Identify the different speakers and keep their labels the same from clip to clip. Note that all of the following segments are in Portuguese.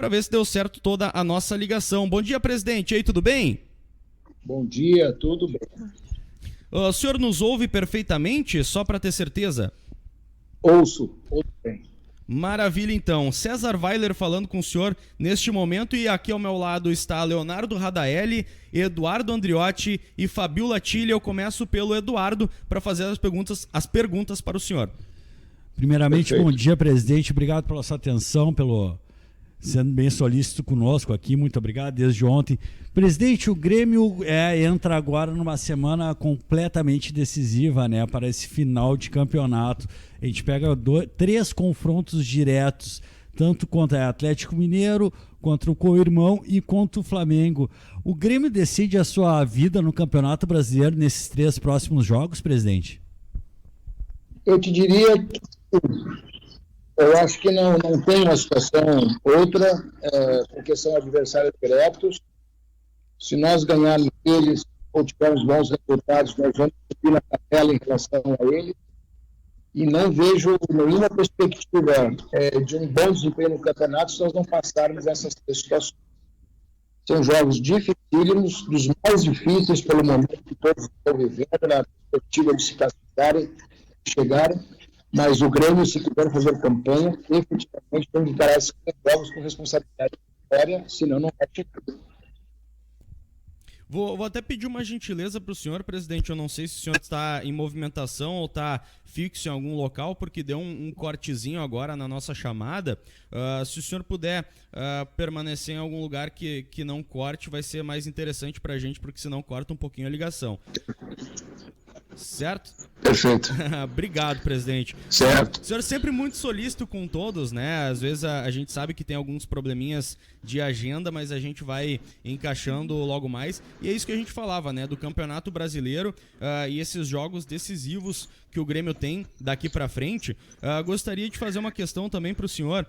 Speaker 1: para ver se deu certo toda a nossa ligação. Bom dia, presidente. E aí, tudo bem?
Speaker 2: Bom dia, tudo bem.
Speaker 1: O senhor nos ouve perfeitamente, só para ter certeza?
Speaker 2: Ouço bem.
Speaker 1: Maravilha, então. César Weiler falando com o senhor neste momento, e aqui ao meu lado está Leonardo Radaelli, Eduardo Andriotti e Fabiola Tilha. Eu começo pelo Eduardo para fazer as perguntas para o senhor.
Speaker 3: Primeiramente,
Speaker 2: Perfeito.
Speaker 3: Bom dia, presidente. Obrigado pela sua atenção, pelo sendo bem solícito conosco aqui. Muito obrigado desde ontem. Presidente, o Grêmio entra agora numa semana completamente decisiva, né, para esse final de campeonato. A gente pega 3 confrontos diretos, tanto contra o Atlético Mineiro, contra o Co-Irmão e contra o Flamengo. O Grêmio decide a sua vida no Campeonato Brasileiro nesses 3 próximos jogos, presidente?
Speaker 2: Eu te diria que eu acho que não tem uma situação outra, porque são adversários diretos. Se nós ganharmos eles ou tivermos bons resultados, nós vamos subir na tabela em relação a eles. E não vejo nenhuma perspectiva de um bom desempenho no campeonato se nós não passarmos essas 3 situações. São jogos dificílimos, dos mais difíceis pelo momento que todos estão vivendo, na perspectiva de se classificarem, chegarem. Mas o Grêmio, se quiser fazer campanha, efetivamente tem que encarar esses jogos com responsabilidade de vitória, senão não vai chegar.
Speaker 1: Vou até pedir uma gentileza para o senhor, presidente. Eu não sei se o senhor está em movimentação ou está fixo em algum local, porque deu um cortezinho agora na nossa chamada. Se o senhor puder permanecer em algum lugar que não corte, vai ser mais interessante para a gente, porque senão corta um pouquinho a ligação. Certo?
Speaker 2: Perfeito.
Speaker 1: Obrigado, presidente.
Speaker 2: Certo.
Speaker 1: O senhor é sempre muito solícito com todos, né? Às vezes a gente sabe que tem alguns probleminhas de agenda, mas a gente vai encaixando logo mais. E é isso que a gente falava, né? Do Campeonato Brasileiro e esses jogos decisivos que o Grêmio tem daqui pra frente. Gostaria de fazer uma questão também pro senhor.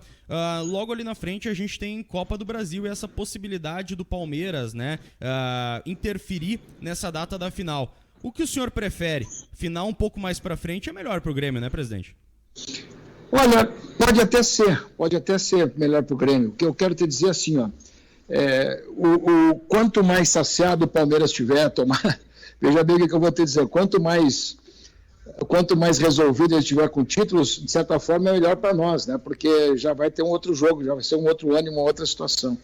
Speaker 1: Logo ali na frente a gente tem Copa do Brasil e essa possibilidade do Palmeiras, né? Interferir nessa data da final. O que o senhor prefere? Final um pouco mais para frente é melhor para o Grêmio, né, presidente?
Speaker 2: Olha, pode até ser melhor para o Grêmio. O que eu quero te dizer assim, ó, quanto mais saciado o Palmeiras tiver, veja bem o que eu vou te dizer, quanto mais resolvido ele estiver com títulos, de certa forma é melhor para nós, né? Porque já vai ter um outro jogo, já vai ser um outro ano e uma outra situação.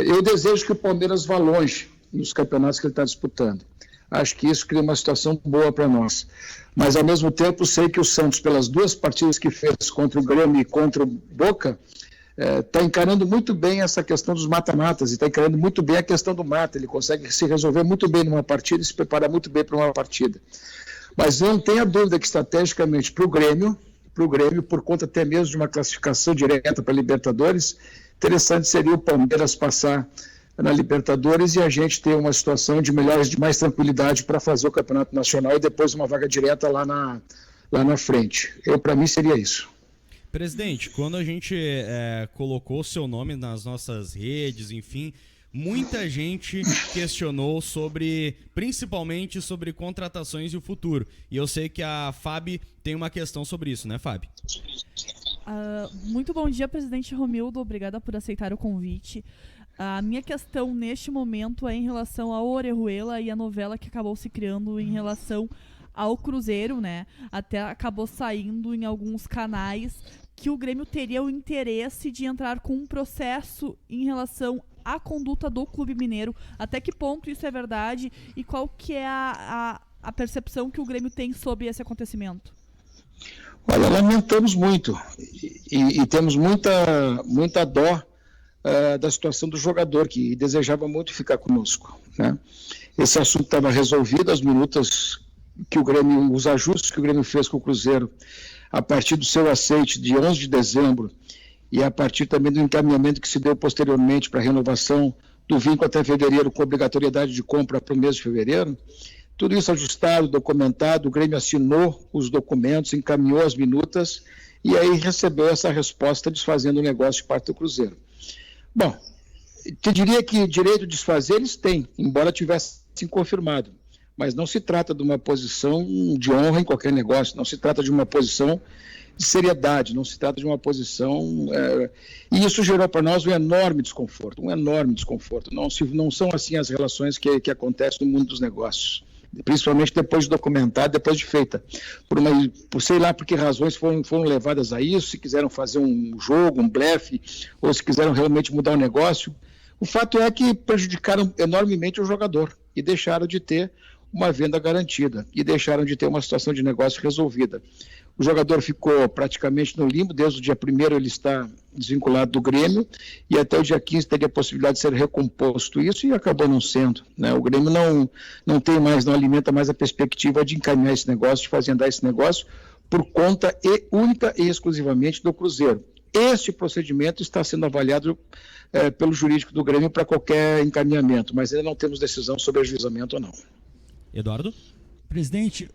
Speaker 2: Eu desejo que o Palmeiras vá longe nos campeonatos que ele está disputando. Acho que isso cria uma situação boa para nós. Mas, ao mesmo tempo, sei que o Santos, pelas 2 partidas que fez contra o Grêmio e contra o Boca, está encarando muito bem essa questão dos mata-matas e está encarando muito bem a questão do mata. Ele consegue se resolver muito bem numa partida e se preparar muito bem para uma partida. Mas não tenha dúvida que, estrategicamente, para o Grêmio, por conta até mesmo de uma classificação direta para a Libertadores, interessante seria o Palmeiras passar na Libertadores e a gente ter uma situação de mais tranquilidade para fazer o Campeonato Nacional e depois uma vaga direta lá na frente. Para mim seria isso.
Speaker 1: Presidente, quando a gente colocou o seu nome nas nossas redes, enfim, muita gente questionou principalmente sobre contratações e o futuro. E eu sei que a Fábio tem uma questão sobre isso, né, Fábio?
Speaker 4: Muito bom dia, presidente Romildo. Obrigada por aceitar o convite. A minha questão neste momento é em relação ao Orejuela e a novela que acabou se criando em relação ao Cruzeiro, né? Até acabou saindo em alguns canais que o Grêmio teria o interesse de entrar com um processo em relação à conduta do Clube Mineiro. Até que ponto isso é verdade e qual que é a percepção que o Grêmio tem sobre esse acontecimento?
Speaker 2: Olha, lamentamos muito e temos muita dó da situação do jogador, que desejava muito ficar conosco, né? Esse assunto estava resolvido, as minutas que o Grêmio, os ajustes que o Grêmio fez com o Cruzeiro, a partir do seu aceite de 11 de dezembro e a partir também do encaminhamento que se deu posteriormente para a renovação do vínculo até fevereiro, com obrigatoriedade de compra para o mês de fevereiro, tudo isso ajustado, documentado, o Grêmio assinou os documentos, encaminhou as minutas e aí recebeu essa resposta desfazendo o negócio de parte do Cruzeiro. Bom, te diria que direito de desfazer eles têm, embora tivessem confirmado, mas não se trata de uma posição de honra em qualquer negócio, não se trata de uma posição de seriedade, não se trata de uma posição... e isso gerou para nós um enorme desconforto. Não são assim as relações que acontecem no mundo dos negócios, principalmente depois de documentada, depois de feita. Sei lá por que razões foram levadas a isso, se quiseram fazer um jogo, um blefe, ou se quiseram realmente mudar o negócio. O fato é que prejudicaram enormemente o jogador e deixaram de ter uma venda garantida e deixaram de ter uma situação de negócio resolvida. O jogador ficou praticamente no limbo, desde o dia 1º ele está desvinculado do Grêmio e até o dia 15 teria a possibilidade de ser recomposto isso e acabou não sendo, né? O Grêmio não alimenta mais a perspectiva de encaminhar esse negócio, de fazer andar esse negócio por conta única e exclusivamente do Cruzeiro. Este procedimento está sendo avaliado pelo jurídico do Grêmio para qualquer encaminhamento, mas ainda não temos decisão sobre ajuizamento ou não.
Speaker 1: Eduardo?
Speaker 3: Presidente,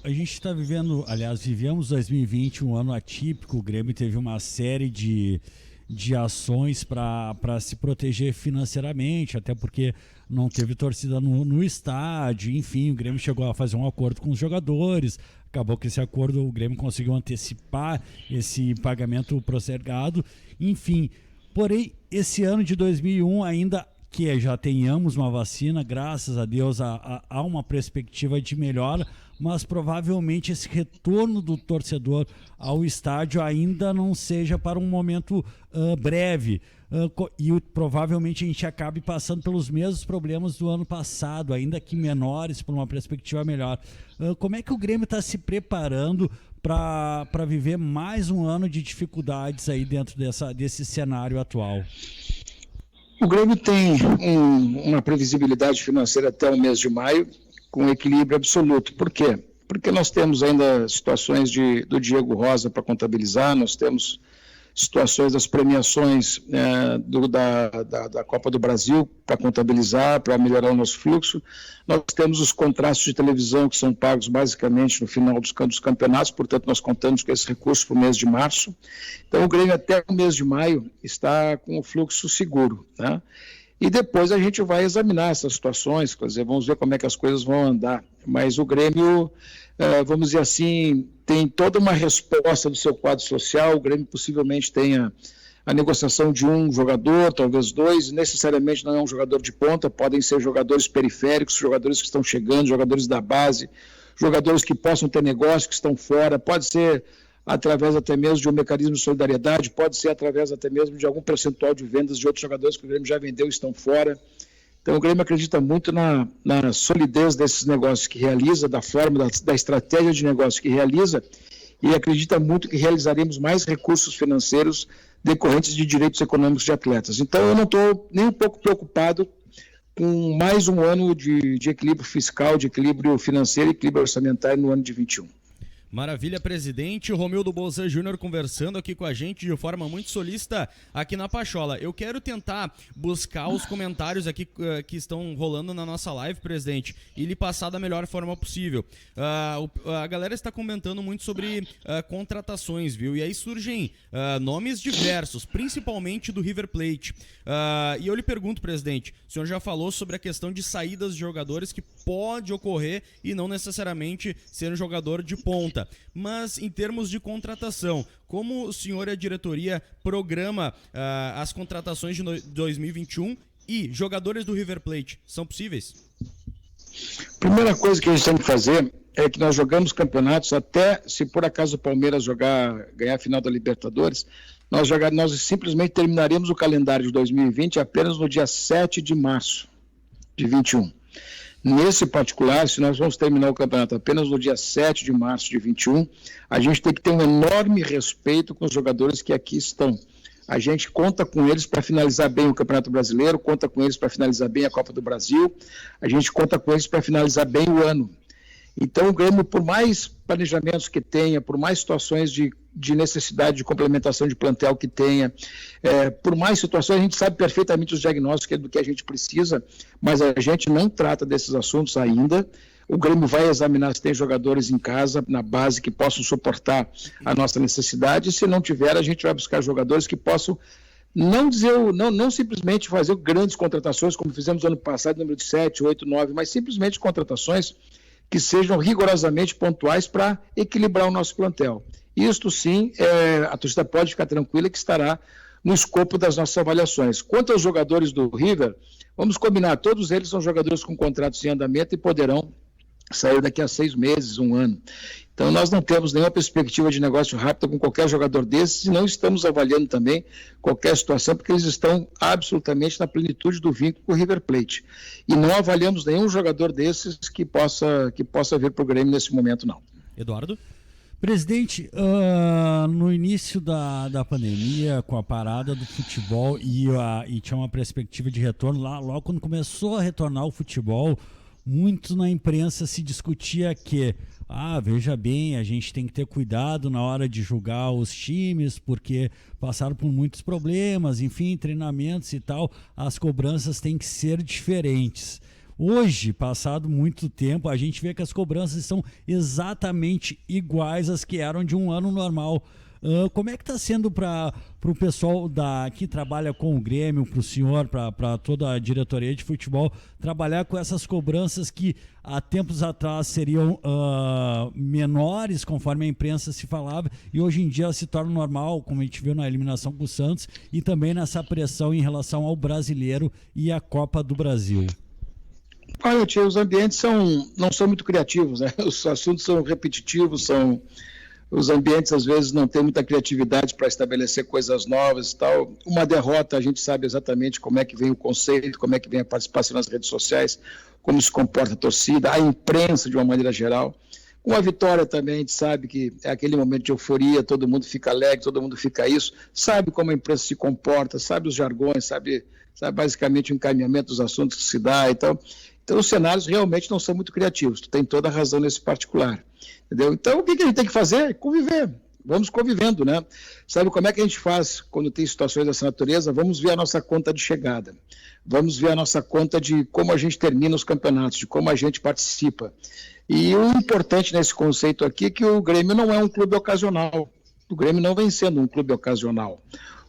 Speaker 3: a gente está vivemos 2020, um ano atípico. O Grêmio teve uma série de ações para se proteger financeiramente, até porque não teve torcida no estádio. Enfim, o Grêmio chegou a fazer um acordo com os jogadores. Acabou que esse acordo, o Grêmio conseguiu antecipar esse pagamento postergado. Enfim, porém, esse ano de 2001 ainda... que já tenhamos uma vacina, graças a Deus há uma perspectiva de melhora, mas provavelmente esse retorno do torcedor ao estádio ainda não seja para um momento breve, e provavelmente a gente acabe passando pelos mesmos problemas do ano passado, ainda que menores, por uma perspectiva melhor. Como é que o Grêmio está se preparando para viver mais um ano de dificuldades aí dentro desse cenário atual?
Speaker 2: O Grêmio tem uma previsibilidade financeira até o mês de maio, com equilíbrio absoluto. Por quê? Porque nós temos ainda situações do Diego Rosa para contabilizar, nós temos situações das premiações da Copa do Brasil para contabilizar, para melhorar o nosso fluxo. Nós temos os contratos de televisão que são pagos basicamente no final dos campeonatos, portanto nós contamos com esse recurso para o mês de março. Então o Grêmio até o mês de maio está com o fluxo seguro, né? E depois a gente vai examinar essas situações, quer dizer, vamos ver como é que as coisas vão andar. Mas o Grêmio, vamos dizer assim, tem toda uma resposta do seu quadro social. O Grêmio possivelmente tenha a negociação de um jogador, talvez dois, necessariamente não é um jogador de ponta, podem ser jogadores periféricos, jogadores que estão chegando, jogadores da base, jogadores que possam ter negócio, que estão fora, pode ser através até mesmo de um mecanismo de solidariedade, pode ser através até mesmo de algum percentual de vendas de outros jogadores que o Grêmio já vendeu e estão fora. Então o Grêmio acredita muito na solidez desses negócios que realiza, da forma, da estratégia de negócio que realiza, e acredita muito que realizaremos mais recursos financeiros decorrentes de direitos econômicos de atletas. Então eu não estou nem um pouco preocupado com mais um ano de equilíbrio fiscal, de equilíbrio financeiro e equilíbrio orçamentário no ano de 21.
Speaker 1: Maravilha, presidente. Romildo Bolzan Júnior conversando aqui com a gente de forma muito solícita aqui na Pachola. Eu quero tentar buscar os comentários aqui que estão rolando na nossa live, presidente, e lhe passar da melhor forma possível. A galera está comentando muito sobre contratações, viu? E aí surgem nomes diversos, principalmente do River Plate. E eu lhe pergunto, presidente, o senhor já falou sobre a questão de saídas de jogadores que pode ocorrer e não necessariamente ser um jogador de ponta. Mas em termos de contratação, como o senhor e a diretoria programa as contratações de 2021 e jogadores do River Plate, são possíveis?
Speaker 2: Primeira coisa que a gente tem que fazer é que nós jogamos campeonatos até, se por acaso o Palmeiras ganhar a final da Libertadores, nós simplesmente terminaremos o calendário de 2020 apenas no dia 7 de março de 21. Nesse particular, se nós vamos terminar o campeonato apenas no dia 7 de março de 21, a gente tem que ter um enorme respeito com os jogadores que aqui estão. A gente conta com eles para finalizar bem o Campeonato Brasileiro, conta com eles para finalizar bem a Copa do Brasil, a gente conta com eles para finalizar bem o ano. Então o Grêmio, por mais planejamentos que tenha, por mais situações de necessidade de complementação de plantel que tenha, por mais situações, a gente sabe perfeitamente os diagnósticos do que a gente precisa, mas a gente não trata desses assuntos ainda. O Grêmio vai examinar se tem jogadores em casa, na base, que possam suportar a nossa necessidade, e se não tiver, a gente vai buscar jogadores que possam não simplesmente fazer grandes contratações, como fizemos no ano passado, número de 7, 8, 9, mas simplesmente contratações que sejam rigorosamente pontuais para equilibrar o nosso plantel. Isto sim, a torcida pode ficar tranquila que estará no escopo das nossas avaliações. Quanto aos jogadores do River, vamos combinar, todos eles são jogadores com contratos em andamento e poderão sair daqui a 6 meses, 1 ano. Então nós não temos nenhuma perspectiva de negócio rápido com qualquer jogador desses e não estamos avaliando também qualquer situação, porque eles estão absolutamente na plenitude do vínculo com o River Plate. E não avaliamos nenhum jogador desses que possa vir para o Grêmio nesse momento, não.
Speaker 1: Eduardo?
Speaker 3: Presidente, no início da pandemia, com a parada do futebol e tinha uma perspectiva de retorno, logo quando começou a retornar o futebol, muito na imprensa se discutia que, veja bem, a gente tem que ter cuidado na hora de julgar os times, porque passaram por muitos problemas, enfim, treinamentos e tal, as cobranças têm que ser diferentes. Hoje, passado muito tempo, a gente vê que as cobranças são exatamente iguais às que eram de um ano normal. Como é que está sendo para o pessoal que trabalha com o Grêmio, para o senhor, para toda a diretoria de futebol, trabalhar com essas cobranças que há tempos atrás seriam menores, conforme a imprensa se falava, e hoje em dia elas se tornam normal, como a gente viu na eliminação com o Santos, e também nessa pressão em relação ao Brasileiro e à Copa do Brasil?
Speaker 2: Olha, tia, os ambientes não são muito criativos, né? Os assuntos são repetitivos, os ambientes às vezes não têm muita criatividade para estabelecer coisas novas e tal. Uma derrota, a gente sabe exatamente como é que vem o conceito, como é que vem a participação nas redes sociais, como se comporta a torcida, a imprensa de uma maneira geral. Com a vitória também, a gente sabe que é aquele momento de euforia, todo mundo fica alegre, todo mundo fica isso, sabe como a imprensa se comporta, sabe os jargões, sabe basicamente o encaminhamento dos assuntos que se dá e tal. Então, os cenários realmente não são muito criativos, tu tem toda a razão nesse particular, entendeu? Então, o que a gente tem que fazer? Conviver, vamos convivendo, né? Sabe como é que a gente faz quando tem situações dessa natureza? Vamos ver a nossa conta de chegada, vamos ver a nossa conta de como a gente termina os campeonatos, de como a gente participa. E o importante nesse conceito aqui é que o Grêmio não é um clube ocasional, o Grêmio não vem sendo um clube ocasional.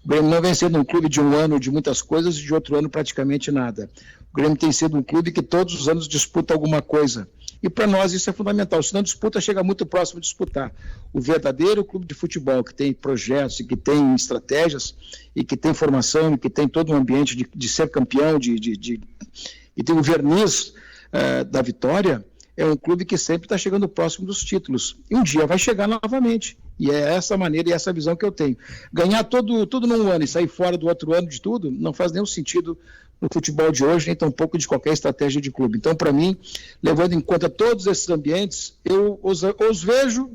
Speaker 2: O Grêmio não vem sendo um clube de um ano de muitas coisas e de outro ano praticamente nada. O Grêmio tem sido um clube que todos os anos disputa alguma coisa. E para nós isso é fundamental. Se não disputa, chega muito próximo de disputar. O verdadeiro clube de futebol, que tem projetos, e que tem estratégias, e que tem formação, e que tem todo um ambiente de ser campeão, e tem o verniz da vitória, é um clube que sempre está chegando próximo dos títulos. E um dia vai chegar novamente. E é essa maneira e essa visão que eu tenho. Ganhar tudo num ano e sair fora do outro ano de tudo não faz nenhum sentido no futebol de hoje, nem tampouco de qualquer estratégia de clube. Então, para mim, levando em conta todos esses ambientes, eu os vejo,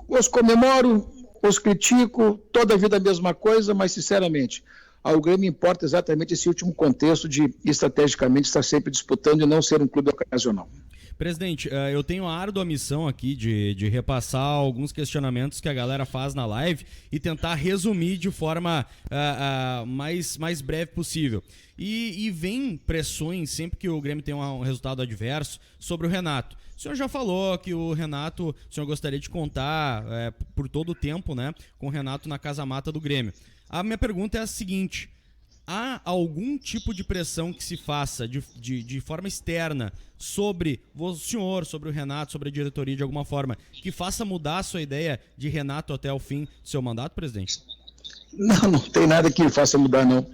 Speaker 2: os comemoro, os critico, toda a vida a mesma coisa, mas, sinceramente, ao Grêmio importa exatamente esse último contexto de, estrategicamente, estar sempre disputando e não ser um clube ocasional.
Speaker 1: Presidente, eu tenho a árdua missão aqui de repassar alguns questionamentos que a galera faz na live e tentar resumir de forma mais breve possível. E vem pressões sempre que o Grêmio tem um resultado adverso sobre o Renato. O senhor já falou que o Renato, o senhor gostaria de contar por todo o tempo, né, com o Renato na casa-mata do Grêmio. A minha pergunta é a seguinte: há algum tipo de pressão que se faça de forma externa sobre o senhor, sobre o Renato, sobre a diretoria de alguma forma, que faça mudar a sua ideia de Renato até o fim do seu mandato, presidente?
Speaker 2: Não tem nada que faça mudar, não.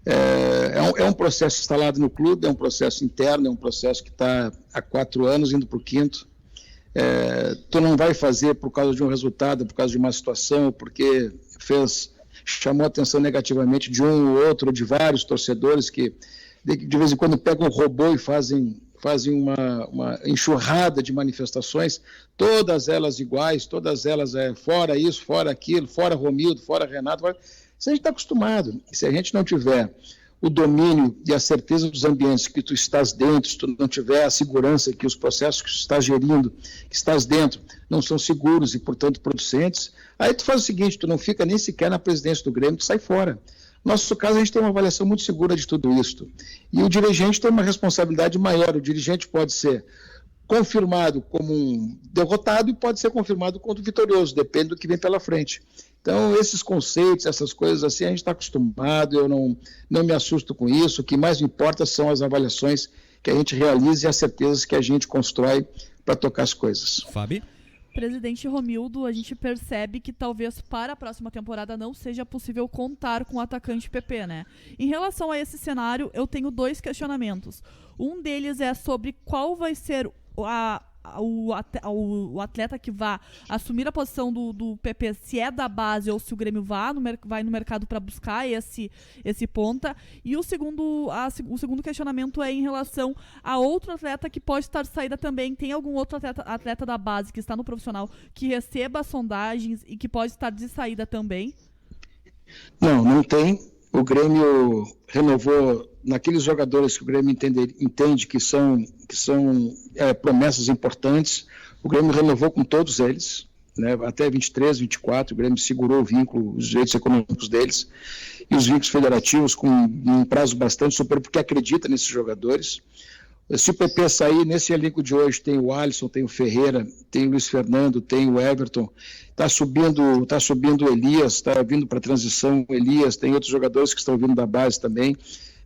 Speaker 2: É um processo instalado no clube, é um processo interno, é um processo que está há 4 anos, indo para o 5º. Tu não vai fazer por causa de um resultado, por causa de uma situação, porque chamou a atenção negativamente de um ou outro, de vários torcedores que de vez em quando pegam um robô e fazem uma enxurrada de manifestações, todas elas iguais, todas elas fora isso, fora aquilo, fora Romildo, fora Renato. Isso a gente está acostumado. Se a gente não tiver o domínio e a certeza dos ambientes que tu estás dentro, se tu não tiver a segurança que os processos que tu estás gerindo, que estás dentro, não são seguros e, portanto, producentes, aí tu faz o seguinte, tu não fica nem sequer na presidência do Grêmio, tu sai fora. No nosso caso, a gente tem uma avaliação muito segura de tudo isso. E o dirigente tem uma responsabilidade maior. O dirigente pode ser confirmado como um derrotado e pode ser confirmado como vitorioso, depende do que vem pela frente. Então, esses conceitos, essas coisas assim, a gente está acostumado, eu não me assusto com isso. O que mais me importa são as avaliações que a gente realiza e as certezas que a gente constrói para tocar as coisas.
Speaker 1: Fábio?
Speaker 4: Presidente Romildo, a gente percebe que talvez para a próxima temporada não seja possível contar com o atacante PP, né? Em relação a esse cenário, eu tenho 2 questionamentos. Um deles é sobre qual vai ser o atleta que vai assumir a posição do PP, se é da base ou se o Grêmio vai no mercado para buscar esse ponta. E o segundo questionamento é em relação a outro atleta que pode estar de saída também. Tem algum outro atleta da base que está no profissional que receba sondagens e que pode estar de saída também?
Speaker 2: Não tem. O Grêmio renovou naqueles jogadores que o Grêmio entende que são promessas importantes. O Grêmio renovou com todos eles, né, até 23, 24. O Grêmio segurou o vínculo, os direitos econômicos deles e os vínculos federativos com um prazo bastante superior, porque acredita nesses jogadores. Se o PP sair, nesse elenco de hoje tem o Alisson, tem o Ferreira, tem o Luiz Fernando, tem o Everton, está subindo o Elias, está vindo para a transição o Elias, tem outros jogadores que estão vindo da base também,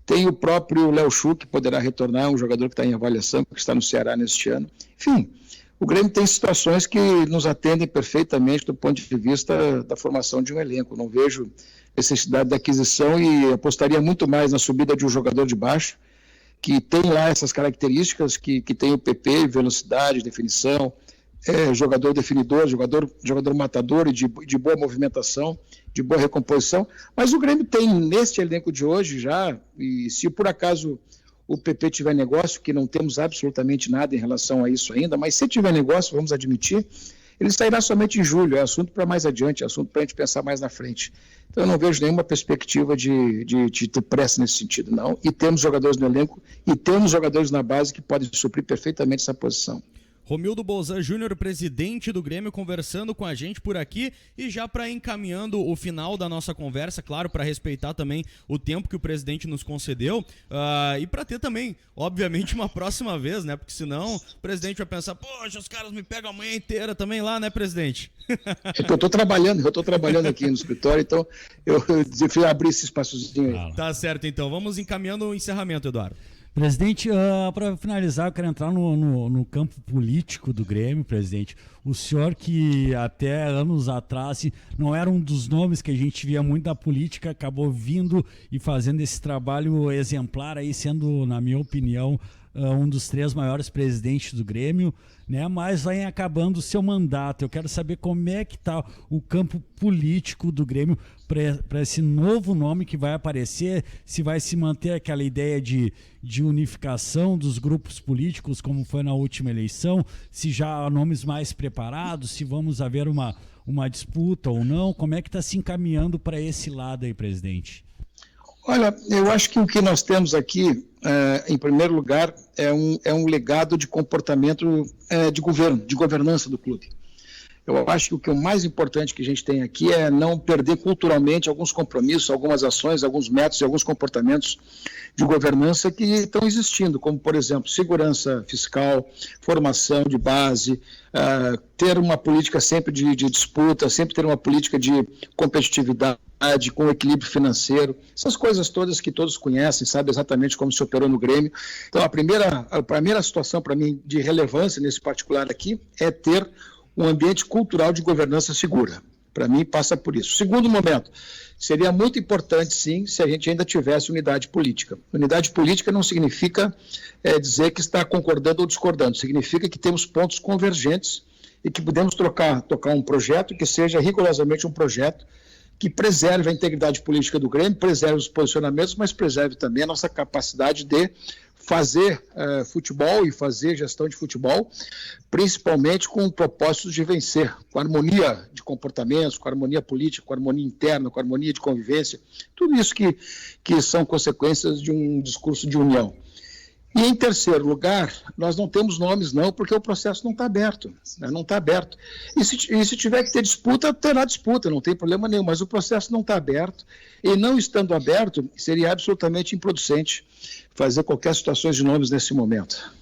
Speaker 2: tem o próprio Léo Chu, que poderá retornar, um jogador que está em avaliação, que está no Ceará neste ano. Enfim, o Grêmio tem situações que nos atendem perfeitamente do ponto de vista da formação de um elenco. Não vejo necessidade da aquisição e apostaria muito mais na subida de um jogador de baixo, que tem lá essas características, que tem o PP, velocidade, definição, jogador definidor, jogador matador e de boa movimentação, de boa recomposição. Mas o Grêmio tem neste elenco de hoje já, e se por acaso o PP tiver negócio, que não temos absolutamente nada em relação a isso ainda, mas se tiver negócio, vamos admitir, ele sairá somente em julho, é assunto para mais adiante, é assunto para a gente pensar mais na frente. Então eu não vejo nenhuma perspectiva de ter pressa nesse sentido, não. E temos jogadores no elenco e temos jogadores na base que podem suprir perfeitamente essa posição.
Speaker 1: Romildo Bolzan Júnior, presidente do Grêmio, conversando com a gente por aqui e já para encaminhando o final da nossa conversa, claro, para respeitar também o tempo que o presidente nos concedeu e para ter também, obviamente, uma próxima vez, né? Porque senão o presidente vai pensar, poxa, os caras me pegam a manhã inteira também lá, né, presidente?
Speaker 2: É que eu estou trabalhando aqui no escritório, então eu prefiro abrir esse espaçozinho aí.
Speaker 1: Tá certo, então. Vamos encaminhando o encerramento, Eduardo.
Speaker 3: Presidente, para finalizar, eu quero entrar no campo político do Grêmio, presidente. O senhor que até anos atrás não era um dos nomes que a gente via muito da política, acabou vindo e fazendo esse trabalho exemplar aí, sendo, na minha opinião, um dos 3 maiores presidentes do Grêmio, né? Mas vai acabando o seu mandato. Eu quero saber como é que está o campo político do Grêmio para esse novo nome que vai aparecer, se vai se manter aquela ideia de unificação dos grupos políticos, como foi na última eleição, se já há nomes mais preparados, se vamos haver uma disputa ou não, como é que está se encaminhando para esse lado aí, presidente?
Speaker 2: Olha, eu acho que o que nós temos aqui, em primeiro lugar, é um legado de comportamento de governo, de governança do clube. Eu acho que o que é o mais importante que a gente tem aqui é não perder culturalmente alguns compromissos, algumas ações, alguns métodos e alguns comportamentos de governança que estão existindo, como, por exemplo, segurança fiscal, formação de base, ter uma política sempre de disputa, sempre ter uma política de competitividade, com equilíbrio financeiro, essas coisas todas que todos conhecem, sabem exatamente como se operou no Grêmio. Então, a primeira situação para mim de relevância nesse particular aqui é ter um ambiente cultural de governança segura. Para mim, passa por isso. Segundo momento, seria muito importante, sim, se a gente ainda tivesse unidade política. Unidade política não significa dizer que está concordando ou discordando, significa que temos pontos convergentes e que podemos tocar um projeto que seja rigorosamente um projeto que preserve a integridade política do Grêmio, preserve os posicionamentos, mas preserve também a nossa capacidade de fazer futebol e fazer gestão de futebol, principalmente com o propósito de vencer, com harmonia de comportamentos, com harmonia política, com harmonia interna, com harmonia de convivência, tudo isso que são consequências de um discurso de união. E em terceiro lugar, nós não temos nomes não, porque o processo não está aberto, né? Não está aberto. E se tiver que ter disputa, terá disputa, não tem problema nenhum, mas o processo não está aberto, e não estando aberto, seria absolutamente improducente fazer qualquer situação de nomes nesse momento.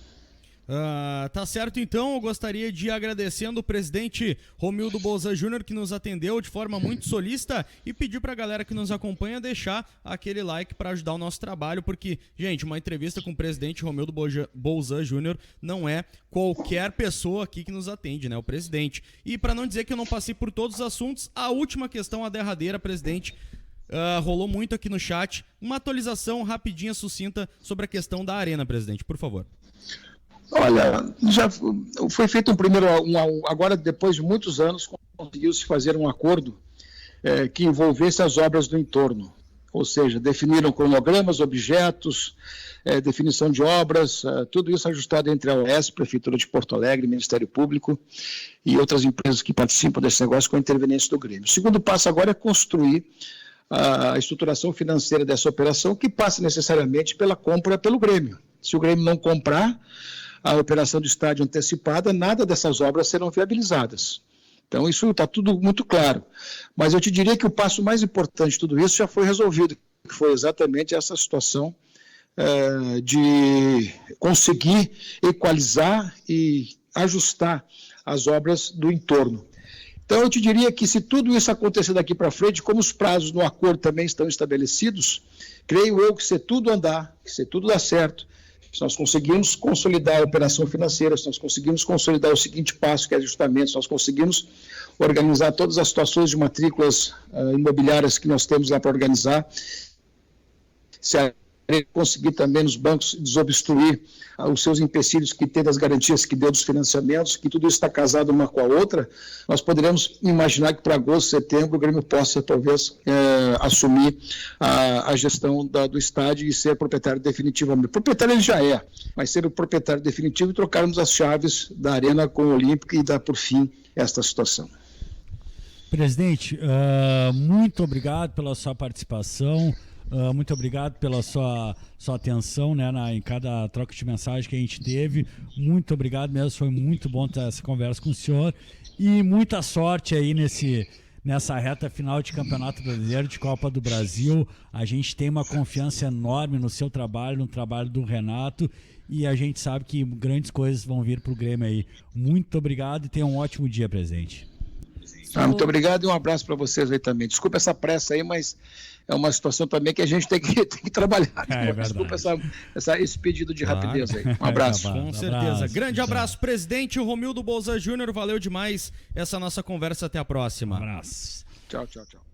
Speaker 1: Tá certo, então. Eu gostaria de agradecendo o presidente Romildo Bolzan Júnior, que nos atendeu de forma muito solícita, e pedir pra galera que nos acompanha deixar aquele like para ajudar o nosso trabalho, porque, gente, uma entrevista com o presidente Romildo Bolzan Júnior não é qualquer pessoa aqui que nos atende, né? O presidente. E para não dizer que eu não passei por todos os assuntos, a última questão, a derradeira, presidente, rolou muito aqui no chat. Uma atualização rapidinha, sucinta, sobre a questão da arena, presidente, por favor.
Speaker 2: Olha, já foi feito agora depois de muitos anos, conseguiu-se fazer um acordo que envolvesse as obras do entorno, ou seja, definiram cronogramas, objetos, definição de obras, tudo isso ajustado entre a OAS, Prefeitura de Porto Alegre, Ministério Público e outras empresas que participam desse negócio com a interveniência do Grêmio. O segundo passo agora é construir a estruturação financeira dessa operação, que passa necessariamente pela compra pelo Grêmio. Se o Grêmio não comprar a operação do estádio antecipada, nada dessas obras serão viabilizadas. Então, isso está tudo muito claro. Mas eu te diria que o passo mais importante de tudo isso já foi resolvido, que foi exatamente essa situação de conseguir equalizar e ajustar as obras do entorno. Então, eu te diria que se tudo isso acontecer daqui para frente, como os prazos no acordo também estão estabelecidos, creio eu que se tudo andar, que se tudo dar certo, se nós conseguimos consolidar a operação financeira, se nós conseguimos consolidar o seguinte passo, que é ajustamento, se nós conseguimos organizar todas as situações de matrículas imobiliárias que nós temos lá para organizar, se a conseguir também nos bancos desobstruir os seus empecilhos que tem das garantias que deu dos financiamentos, que tudo isso está casado uma com a outra, nós poderemos imaginar que para agosto, setembro, o Grêmio possa talvez assumir a gestão do estádio e ser proprietário definitivamente. Proprietário ele já é, mas ser o proprietário definitivo e trocarmos as chaves da Arena com o Olímpico e dar por fim esta situação.
Speaker 3: Presidente, muito obrigado pela sua participação. Muito obrigado pela sua atenção, né, em cada troca de mensagem que a gente teve. Muito obrigado mesmo, foi muito bom ter essa conversa com o senhor. E muita sorte aí nessa reta final de Campeonato Brasileiro, de Copa do Brasil. A gente tem uma confiança enorme no seu trabalho, no trabalho do Renato. E a gente sabe que grandes coisas vão vir para o Grêmio aí. Muito obrigado e tenha um ótimo dia, presidente.
Speaker 2: Muito obrigado e um abraço para vocês aí também. Desculpa essa pressa aí, mas é uma situação também que a gente tem que trabalhar. Desculpa esse pedido de rapidez aí. Um abraço.
Speaker 1: Com certeza. Grande abraço, presidente Romildo Bolzan Júnior. Valeu demais essa nossa conversa. Até a próxima.
Speaker 3: Um abraço.
Speaker 2: Tchau, tchau, tchau.